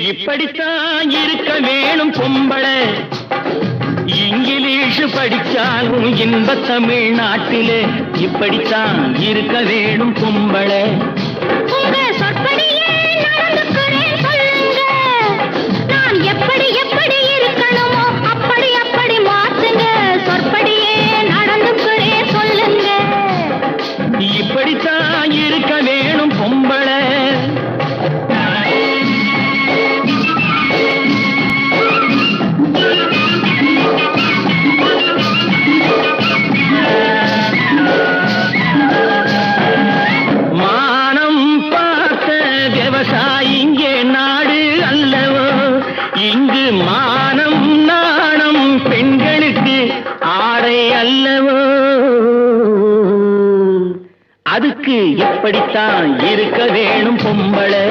இப்படித்தான் இருக்க வேணும் பொம்பளை. இங்கிலீஷ் படிச்சாலும் இன்ப தமிழ்நாட்டிலே இப்படித்தான் இருக்க வேணும் பொம்பளை. எப்படி எப்படி இருக்கணுமோ அப்படி அப்படி மாத்துங்க. சொற்படியே நடந்துக்கிறேன் சொல்லுங்க. இப்படித்தான் இருக்க வேணும் பொம்பளை. மானம் பார்த்த விவசாயிங்கே நாடு அல்லவோ. இங்கு மானம் நாணம் பெண்களுக்கு ஆடை அல்லவோ. அதுக்கு எப்படித்தான் இருக்க வேணும் பொம்பளை.